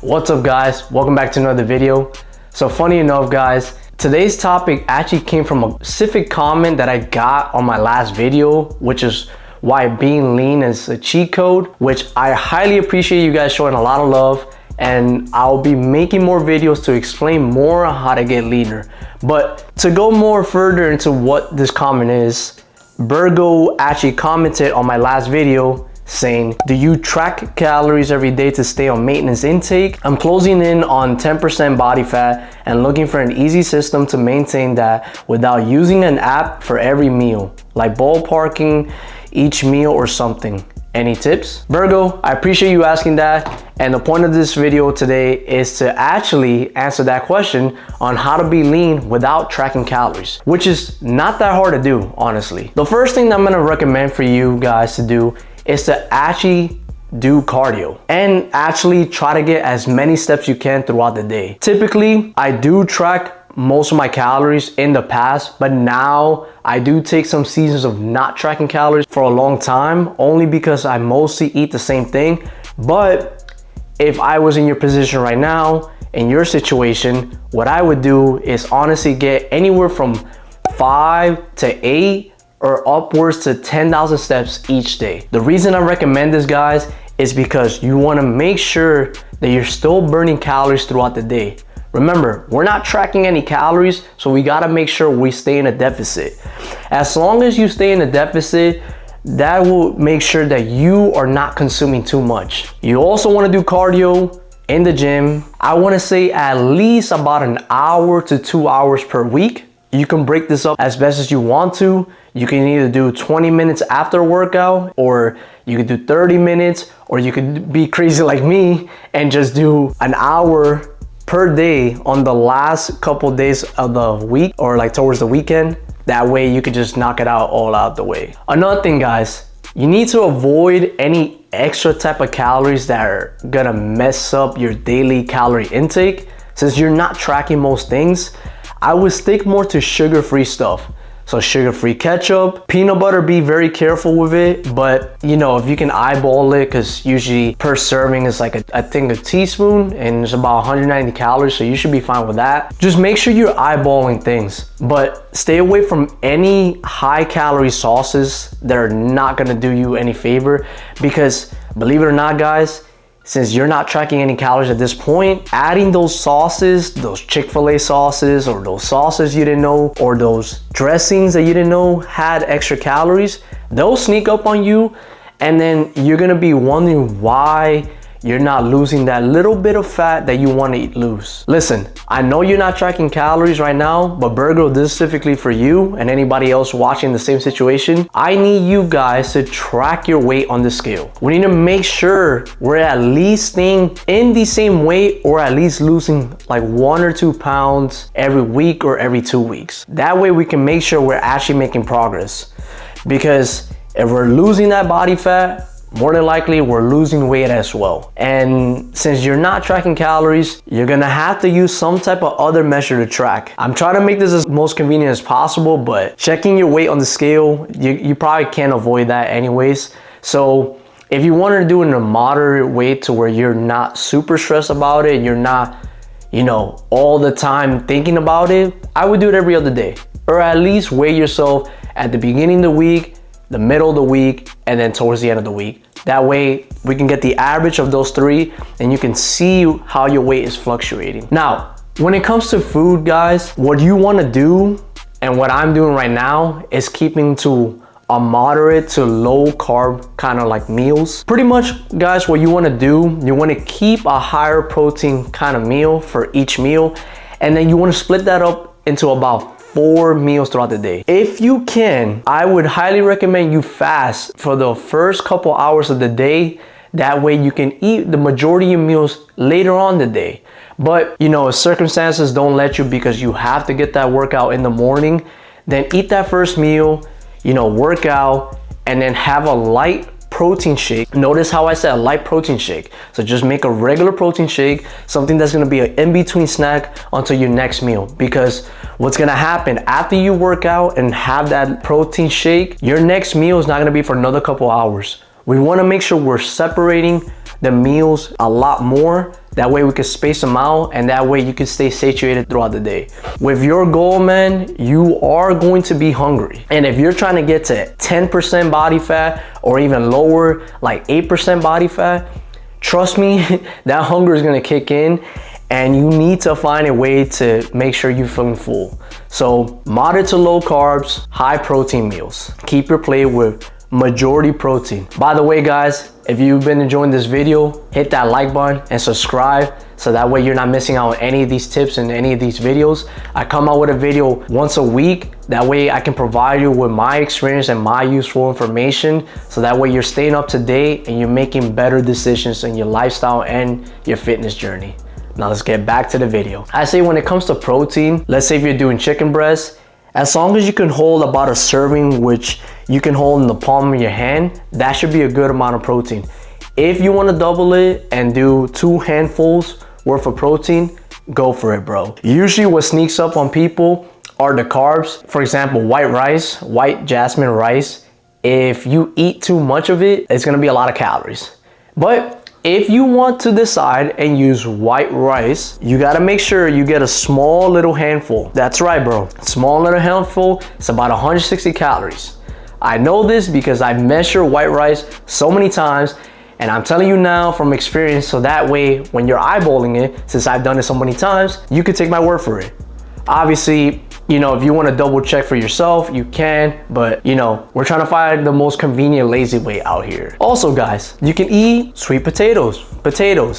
What's up guys, welcome back to another video. So funny enough guys, today's topic actually came from a specific comment that I got on my last video, which is why being lean is a cheat code, which I highly appreciate you guys showing a lot of love, and I'll be making more videos to explain more on how to get leaner. But to go more further into what this comment is, Virgo actually commented on my last video saying, do you track calories every day to stay on maintenance intake? I'm closing in on 10% body fat and looking for an easy system to maintain that without using an app for every meal, like ballparking each meal or something. Any tips? Virgo, I appreciate you asking that. And the point of this video today is to actually answer that question on how to be lean without tracking calories, which is not that hard to do, honestly. The first thing that I'm gonna recommend for you guys to do is to actually do cardio and actually try to get as many steps you can throughout the day. Typically, I do track most of my calories in the past, but now I do take some seasons of not tracking calories for a long time, only because I mostly eat the same thing. But if I was in your position right now, in your situation, what I would do is honestly get anywhere from 5 to 8 or upwards to 10,000 steps each day. The reason I recommend this, guys, is because you wanna make sure that you're still burning calories throughout the day. Remember, we're not tracking any calories, so we gotta make sure we stay in a deficit. As long as you stay in a deficit, that will make sure that you are not consuming too much. You also wanna do cardio in the gym. I wanna say at least about an hour to 2 hours per week. You can break this up as best as you want to. You can either do 20 minutes after a workout, or you could do 30 minutes, or you could be crazy like me and just do an hour per day on the last couple days of the week, or like towards the weekend. That way you could just knock it out all out the way. Another thing, guys, you need to avoid any extra type of calories that are gonna mess up your daily calorie intake. Since you're not tracking most things, I would stick more to sugar-free stuff. So sugar-free ketchup, peanut butter, be very careful with it, but you know, if you can eyeball it, because usually per serving is like I think a teaspoon, and it's about 190 calories, so you should be fine with that. Just make sure you're eyeballing things, but stay away from any high calorie sauces that are not gonna do you any favor, because believe it or not, guys, since you're not tracking any calories at this point, adding those sauces, those Chick-fil-A sauces, or those sauces you didn't know, or those dressings that you didn't know had extra calories, they'll sneak up on you, and then you're gonna be wondering why you're not losing that little bit of fat that you want to lose. Listen, I know you're not tracking calories right now, but Virgo, this is specifically for you and anybody else watching the same situation. I need you guys to track your weight on the scale. We need to make sure we're at least staying in the same weight, or at least losing like 1 or 2 pounds every week or every 2 weeks. That way we can make sure we're actually making progress. Because if we're losing that body fat, more than likely we're losing weight as well. And since you're not tracking calories, you're gonna have to use some type of other measure to track. I'm trying to make this as most convenient as possible, but checking your weight on the scale, you probably can't avoid that anyways. So if you want to do it in a moderate way to where you're not super stressed about it, you're not, you know, all the time thinking about it, I would do it every other day. Or at least weigh yourself at the beginning of the week, the middle of the week, and then towards the end of the week. That way we can get the average of those 3, and you can see how your weight is fluctuating. Now, when it comes to food, guys, what you want to do, and what I'm doing right now, is keeping to a moderate to low carb kind of like meals. Pretty much, guys, what you want to do, you want to keep a higher protein kind of meal for each meal, and then you want to split that up into about 4 meals throughout the day. If you can, I would highly recommend you fast for the first couple hours of the day. That way you can eat the majority of your meals later on the day. But you know, if circumstances don't let you because you have to get that workout in the morning, then eat that first meal, you know, work out, and then have a light protein shake. Notice how I said a light protein shake. So just make a regular protein shake, something that's gonna be an in-between snack until your next meal. Because what's gonna happen after you work out and have that protein shake, your next meal is not gonna be for another couple hours. We wanna make sure we're separating the meals a lot more That way we can space them out, and that way you can stay satiated throughout the day. With your goal, man, you are going to be hungry. And if you're trying to get to 10% body fat or even lower, like 8% body fat, trust me, that hunger is gonna kick in, and you need to find a way to make sure you're feeling full. So moderate to low carbs, high protein meals. Keep your plate with majority protein. By the way, guys, if you've been enjoying this video, hit that like button and subscribe, so that way you're not missing out on any of these tips and any of these videos. I come out with a video once a week. That way I can provide you with my experience and my useful information, so that way you're staying up to date and you're making better decisions in your lifestyle and your fitness journey. Now let's get back to the video. I say when it comes to protein, let's say if you're doing chicken breast, as long as you can hold about a serving, which you can hold in the palm of your hand, that should be a good amount of protein. If you want to double it and do 2 handfuls worth of protein, go for it, bro. Usually what sneaks up on people are the carbs. For example, white rice, white jasmine rice. If you eat too much of it, it's gonna be a lot of calories. But if you want to decide and use white rice, you gotta make sure you get a small little handful. That's right, bro. Small little handful, it's about 160 calories. I know this because I measure white rice so many times, and I'm telling you now from experience, so that way when you're eyeballing it, since I've done it so many times, you can take my word for it. Obviously, you know, if you want to double check for yourself, you can, but you know, we're trying to find the most convenient, lazy way out here. Also, guys, you can eat sweet potatoes.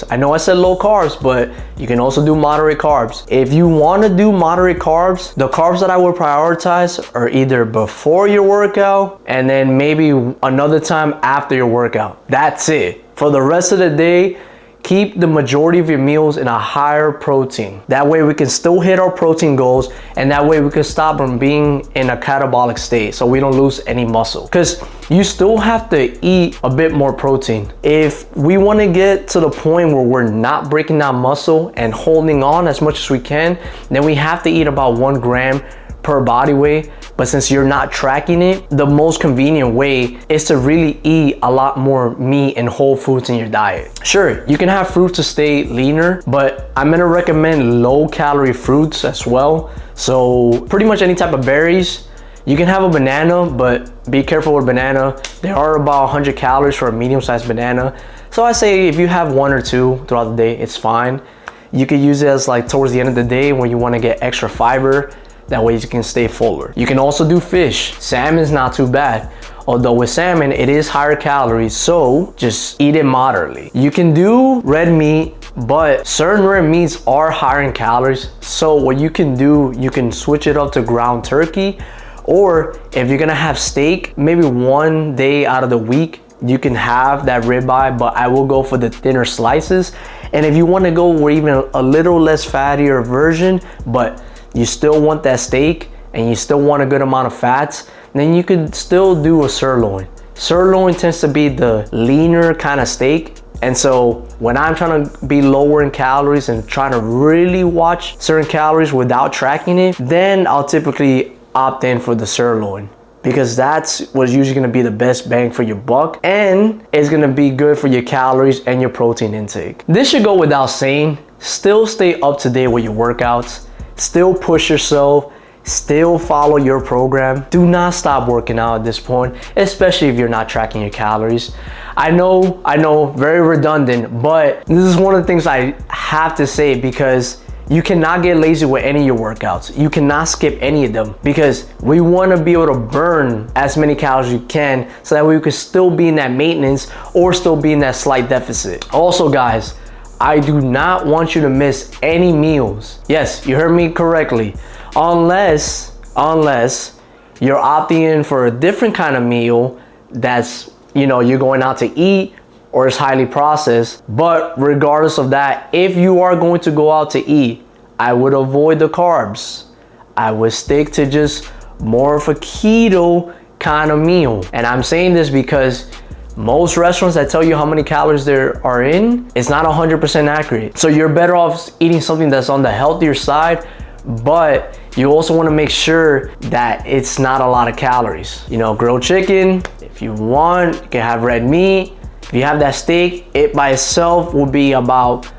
I know I said low carbs, but you can also do moderate carbs. If you want to do moderate carbs, the carbs that I would prioritize are either before your workout and then maybe another time after your workout. That's it. For the rest of the day, keep the majority of your meals in a higher protein. That way we can still hit our protein goals, and that way we can stop from being in a catabolic state so we don't lose any muscle. Because you still have to eat a bit more protein. If we want to get to the point where we're not breaking down muscle and holding on as much as we can, then we have to eat about 1 gram per body weight. But since you're not tracking it, the most convenient way is to really eat a lot more meat and whole foods in your diet. Sure, you can have fruit to stay leaner, but I'm gonna recommend low calorie fruits as well. So pretty much any type of berries. You can have a banana, but be careful with banana. There are about 100 calories for a medium-sized banana. So I say if you have 1 or 2 throughout the day, it's fine. You could use it as like towards the end of the day when you want to get extra fiber. That way you can stay fuller. You can also do fish. Salmon's not too bad. Although with salmon, it is higher calories, so just eat it moderately. You can do red meat, but certain red meats are higher in calories. So what you can do, you can switch it up to ground turkey, or if you're gonna have steak, maybe 1 day out of the week, you can have that ribeye, but I will go for the thinner slices. And if you wanna go with even a little less fattier version, but you still want that steak and you still want a good amount of fats, then you could still do a sirloin. Sirloin tends to be the leaner kind of steak. And so when I'm trying to be lower in calories and trying to really watch certain calories without tracking it, then I'll typically opt in for the sirloin, because that's what's usually gonna be the best bang for your buck, and it's gonna be good for your calories and your protein intake. This should go without saying. Still stay up to date with your workouts. Still push yourself, still follow your program. Do not stop working out at this point, especially if you're not tracking your calories. I know, very redundant, but this is one of the things I have to say, because you cannot get lazy with any of your workouts. You cannot skip any of them, because we want to be able to burn as many calories as you can, so that way we can still be in that maintenance or still be in that slight deficit. Also, guys, I do not want you to miss any meals. Yes, you heard me correctly. Unless you're opting in for a different kind of meal that's, you know, you're going out to eat or it's highly processed. But regardless of that, if you are going to go out to eat, I would avoid the carbs. I would stick to just more of a keto kind of meal. And I'm saying this because most restaurants that tell you how many calories there are in, it's not 100% accurate. So you're better off eating something that's on the healthier side, but you also want to make sure that it's not a lot of calories. You know, grilled chicken, if you want, you can have red meat. If you have that steak, it by itself will be about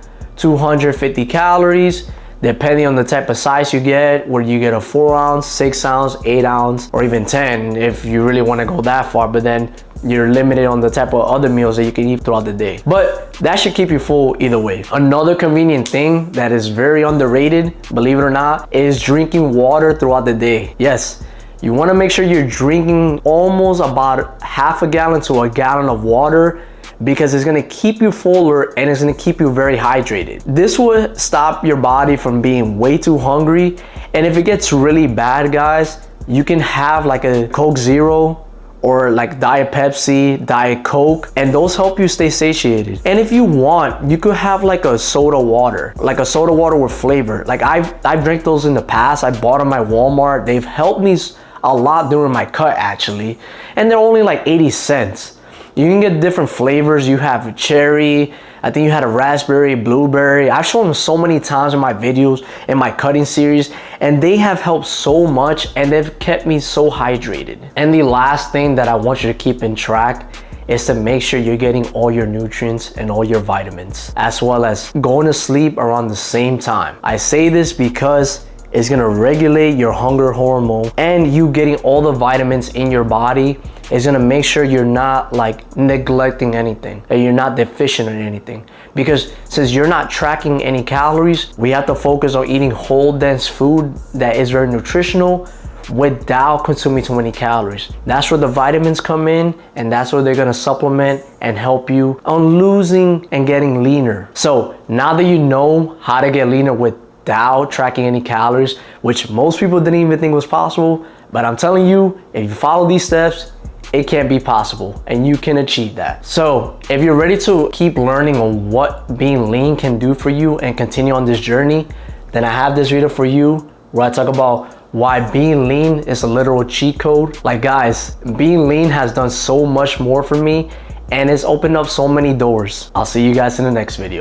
250 calories. Depending on the type of size you get, whether you get a 4 ounce, 6 ounce, 8 ounce, or even 10 if you really want to go that far, but then you're limited on the type of other meals that you can eat throughout the day. But that should keep you full either way. Another convenient thing that is very underrated, believe it or not, is drinking water throughout the day. Yes, you want to make sure you're drinking almost about half a gallon to a gallon of water, because it's gonna keep you fuller and it's gonna keep you very hydrated. This will stop your body from being way too hungry. And if it gets really bad, guys, you can have like a Coke Zero or like Diet Pepsi, Diet Coke, and those help you stay satiated. And if you want, you could have like a soda water, like a soda water with flavor. Like I've drank those in the past. I bought them at Walmart. They've helped me a lot during my cut actually. And they're only like 80 cents. You can get different flavors. You have cherry, I think you had a raspberry, blueberry. I've shown them so many times in my videos, in my cutting series, and they have helped so much and they've kept me so hydrated. And the last thing that I want you to keep in track is to make sure you're getting all your nutrients and all your vitamins, as well as going to sleep around the same time. I say this because it's gonna regulate your hunger hormone, and you getting all the vitamins in your body is gonna make sure you're not like neglecting anything, and you're not deficient in anything. Because since you're not tracking any calories, we have to focus on eating whole, dense food that is very nutritional without consuming too many calories. That's where the vitamins come in, and that's where they're gonna supplement and help you on losing and getting leaner. So now that you know how to get leaner without tracking any calories, which most people didn't even think was possible, but I'm telling you, if you follow these steps, it can be possible and you can achieve that. So if you're ready to keep learning on what being lean can do for you and continue on this journey, then I have this video for you where I talk about why being lean is a literal cheat code. Like guys, being lean has done so much more for me and it's opened up so many doors. I'll see you guys in the next video.